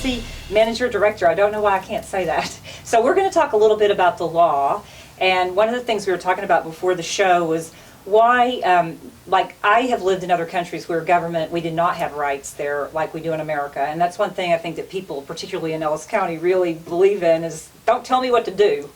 emergency manager director. I don't know why I can't say that. So we're going to talk a little bit about the law. And one of the things we were talking about before the show was why, like I have lived in other countries where government, we did not have rights there like we do in America. And that's one thing I think that people, particularly in Ellis County, really believe in is don't tell me what to do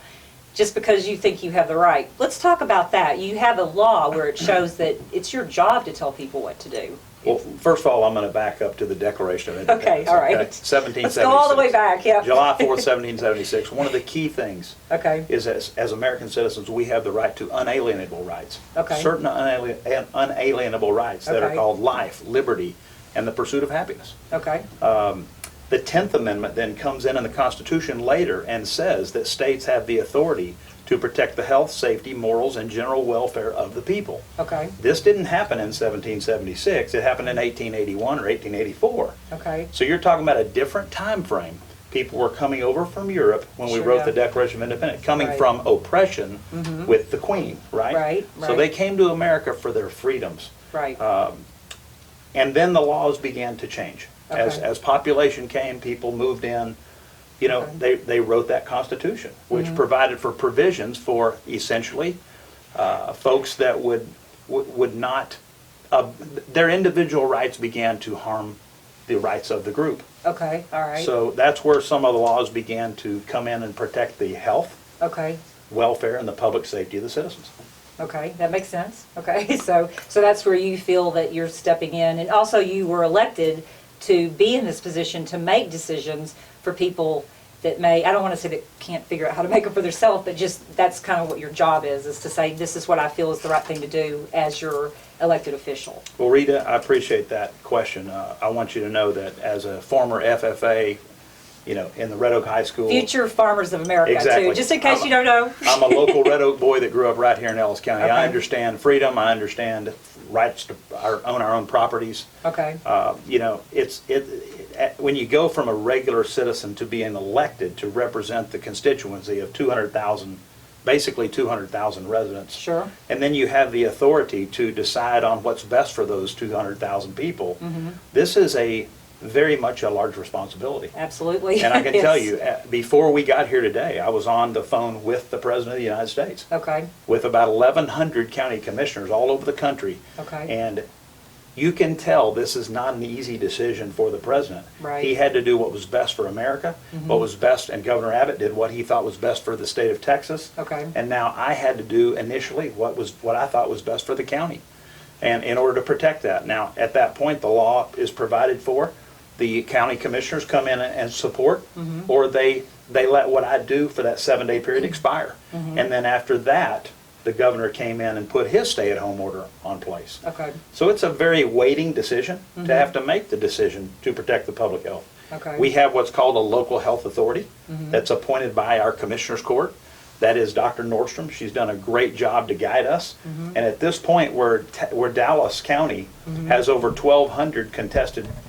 just because you think you have the right. Let's talk about that. You have a law where it shows that it's your job to tell people what to do. Well, first of all, I'm going to back up to the Declaration of Independence. Okay, all right. 1776. Let's go all the way back, yeah. July 4th, 1776. One of the key things is as American citizens, we have the right to unalienable rights. Okay. Certain unalienable rights that are called life, liberty, and the pursuit of happiness. Okay. The 10th Amendment then comes in the Constitution later and says that states have the authority to protect the health, safety, morals, and general welfare of the people. Okay. This didn't happen in 1776. It happened in 1881 or 1884. Okay. So you're talking about a different time frame. People were coming over from Europe when we wrote the Declaration of Independence, coming from oppression with the Queen, right? Right. So they came to America for their freedoms. Right. And then the laws began to change. Okay. As population came, people moved in. You know, they wrote that Constitution, which provided for provisions for essentially folks that would not, their individual rights began to harm the rights of the group. Okay, all right. So that's where some of the laws began to come in and protect the health, welfare, and the public safety of the citizens. Okay, that makes sense. Okay, so that's where you feel that you're stepping in, and also you were elected to be in this position to make decisions for people that may, I don't want to say that can't figure out how to make them for themselves, but just that's kind of what your job is to say this is what I feel is the right thing to do as your elected official. Well, Rita, I appreciate that question. I want you to know that as a former FFA, you know, in the Red Oak High School. Future Farmers of America, exactly. too, just in case you don't know. I'm a local Red Oak boy that grew up right here in Ellis County. Okay. I understand freedom. I understand rights to own our own properties. Okay. You know, when you go from a regular citizen to being elected to represent the constituency of 200,000, basically 200,000 residents. Sure. And then you have the authority to decide on what's best for those 200,000 people. This is very much a large responsibility. Absolutely. And I can tell you, before we got here today, I was on the phone with the President of the United States. Okay. With about 1,100 county commissioners all over the country. Okay. And you can tell this is not an easy decision for the President. Right. He had to do what was best for America, what was best, and Governor Abbott did what he thought was best for the state of Texas. Okay. And now I had to do initially what I thought was best for the county. And in order to protect that. Now, at that point, the law is provided for. The county commissioners come in and support, or they let what I do for that 7-day period expire. And then after that, the governor came in and put his stay-at-home order on place. Okay. So it's a very weighting decision to have to make the decision to protect the public health. Okay. We have what's called a local health authority that's appointed by our commissioner's court. That is Dr. Nordstrom. She's done a great job to guide us. And at this point, where Dallas County has over 1,200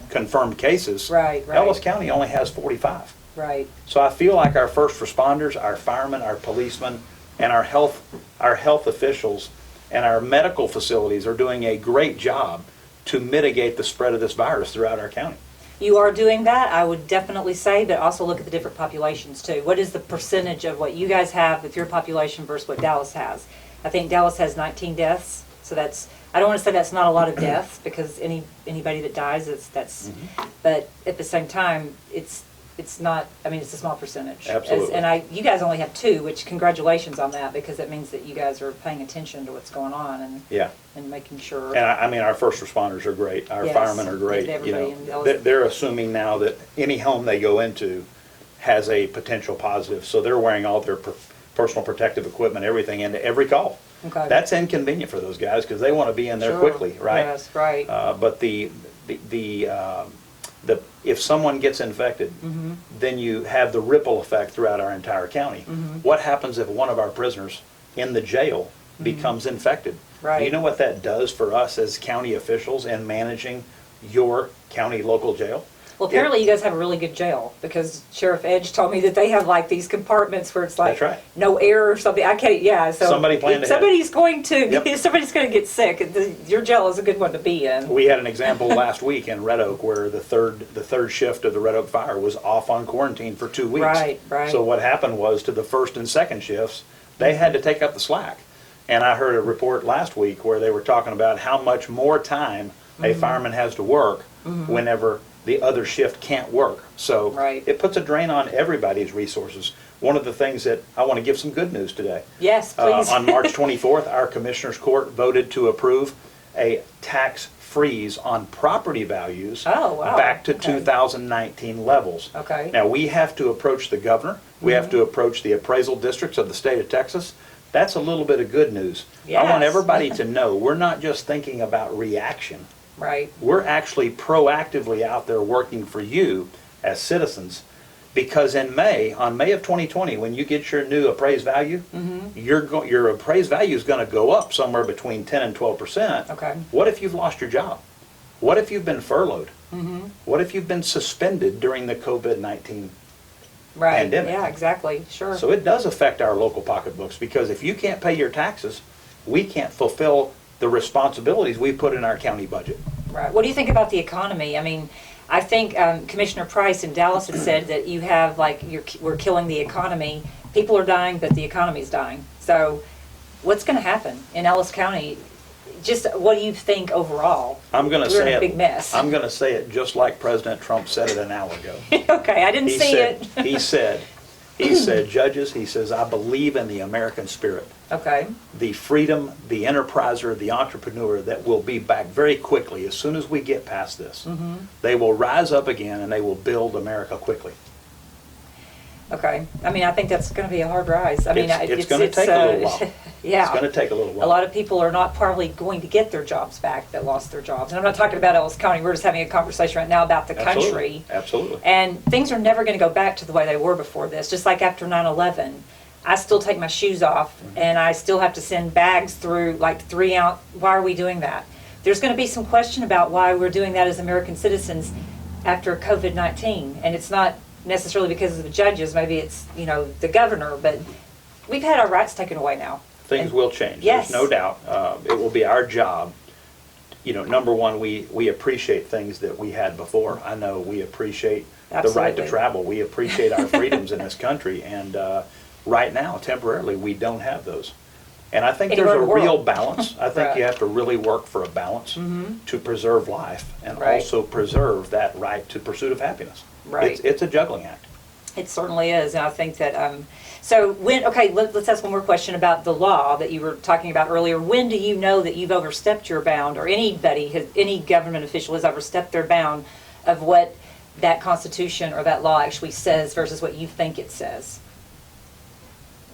confirmed cases, Ellis County only has 45. Right. So I feel like our first responders, our firemen, our policemen, and our health officials and our medical facilities are doing a great job to mitigate the spread of this virus throughout our county. You are doing that, I would definitely say, but also look at the different populations too. What is the percentage of what you guys have with your population versus what Dallas has? I think Dallas has 19 deaths, so that's, I don't want to say that's not a lot of deaths because anybody that dies, that's but at the same time, it's not, I mean, it's a small percentage. Absolutely. And you guys only have 2, which congratulations on that, because it means that you guys are paying attention to what's going on and making sure. And I mean, our first responders are great. Our firemen are great. You know, they're assuming now that any home they go into has a potential positive, so they're wearing all their personal protective equipment, everything into every call. Okay. That's inconvenient for those guys because they want to be in there quickly, right? Yes, right. But if someone gets infected, then you have the ripple effect throughout our entire county. What happens if one of our prisoners in the jail becomes infected? Right. Do you know what that does for us as county officials in managing your county local jail? Well, apparently you guys have a really good jail, because Sheriff Edge told me that they have like these compartments where it's like That's right. no air or something. I can't, yeah, so Somebody planned if ahead. somebody's going to, Yep. somebody's going to get sick, your jail is a good one to be in. We had an example last week in Red Oak where the third shift of the Red Oak fire was off on quarantine for 2 weeks. Right, right. So what happened was, to the first and second shifts, they had to take up the slack. And I heard a report last week where they were talking about how much more time a fireman has to work whenever the other shift can't work. So Right. it puts a drain on everybody's resources. One of the things that I want to give some good news today. Yes, please. On March 24th, our Commissioners Court voted to approve a tax freeze on property values Oh, wow. back to Okay. 2019 levels. Okay. Now, we have to approach the governor. We have to approach the appraisal districts of the state of Texas. That's a little bit of good news. I want Yes. everybody to know we're not just thinking about reaction. Right. We're actually proactively out there working for you as citizens, because on May of 2020, when you get your new appraised value, your appraised value is going to go up somewhere between 10 and 12%. Okay. What if you've lost your job? What if you've been furloughed? What if you've been suspended during the COVID-19? Right. Pandemic. Yeah, exactly. Sure. So it does affect our local pocketbooks, because if you can't pay your taxes, we can't fulfill the responsibilities we put in our county budget. Right. What do you think about the economy? I mean, I think Commissioner Price in Dallas has said that you have like we're killing the economy. People are dying, but the economy's dying. So, what's going to happen in Ellis County? Just what do you think overall? I'm going to We're say in a it. big mess. I'm going to say it just like President Trump said it an hour ago. Okay, I didn't see it. He said, judges, he says, I believe in the American spirit, Okay. the freedom, the enterpriser, the entrepreneur that will be back very quickly as soon as we get past this. They will rise up again and they will build America quickly. Okay. I mean, I think that's going to be a hard rise. I mean, It's going to take a little while. Yeah. It's going to take a little while. A lot of people are not probably going to get their jobs back that lost their jobs. And I'm not talking about Ellis County. We're just having a conversation right now about the country. Absolutely. And things are never going to go back to the way they were before this. Just like after 9/11, I still take my shoes off and I still have to send bags through like 3 ounce. Why are we doing that? There's going to be some question about why we're doing that as American citizens after COVID-19. And it's not necessarily because of the judges. Maybe it's, the governor. But we've had our rights taken away now. Things will change. Yes. There's no doubt. It will be our job. Number one, we appreciate things that we had before. I know we appreciate the right to Absolutely. travel. We appreciate our freedoms in this country. And right now, temporarily, we don't have those. And I think Anywhere there's a in the real world. balance. I think Right. you have to really work for a balance to preserve life and Right. also preserve that right to pursuit of happiness. Right. It's a juggling act. It certainly is, and I think that, let's ask one more question about the law that you were talking about earlier. When do you know that you've overstepped your bound, or any government official has overstepped their bound of what that Constitution or that law actually says versus what you think it says?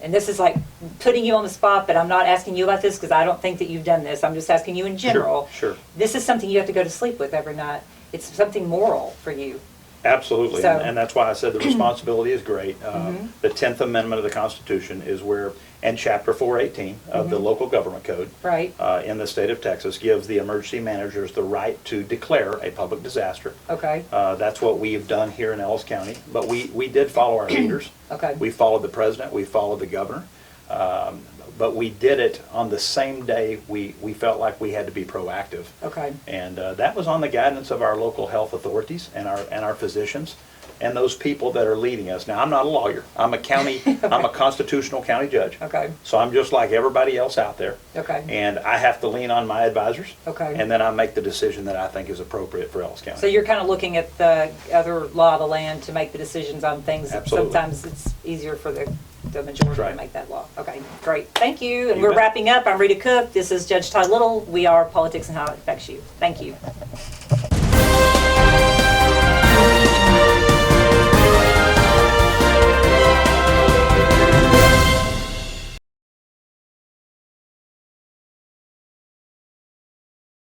And this is like putting you on the spot, but I'm not asking you about this because I don't think that you've done this. I'm just asking you in general. Sure. This is something you have to go to sleep with every night. It's something moral for you. Absolutely, So- and that's why I said the responsibility is great. The 10th Amendment of the Constitution is where, and Chapter 418 of the Local Government Code Right. in the state of Texas gives the emergency managers the right to declare a public disaster. Okay. That's what we've done here in Ellis County, but we did follow our leaders. Okay. We followed the president, we followed the governor, but we did it on the same day we felt like we had to be proactive. Okay. And that was on the guidance of our local health authorities and our physicians and those people that are leading us. Now, I'm not a lawyer. I'm a county, I'm a constitutional county judge. Okay. So I'm just like everybody else out there. Okay. And I have to lean on my advisors. Okay. And then I make the decision that I think is appropriate for Ellis County. So you're kind of looking at the other law of the land to make the decisions on things. That Absolutely. sometimes it's easier for the majority Right. to make that law. Okay, great. Thank you. And You we're bet. wrapping up. I'm Rita Cook. This is Judge Todd Little. We are Politics and How It Affects You. Thank you.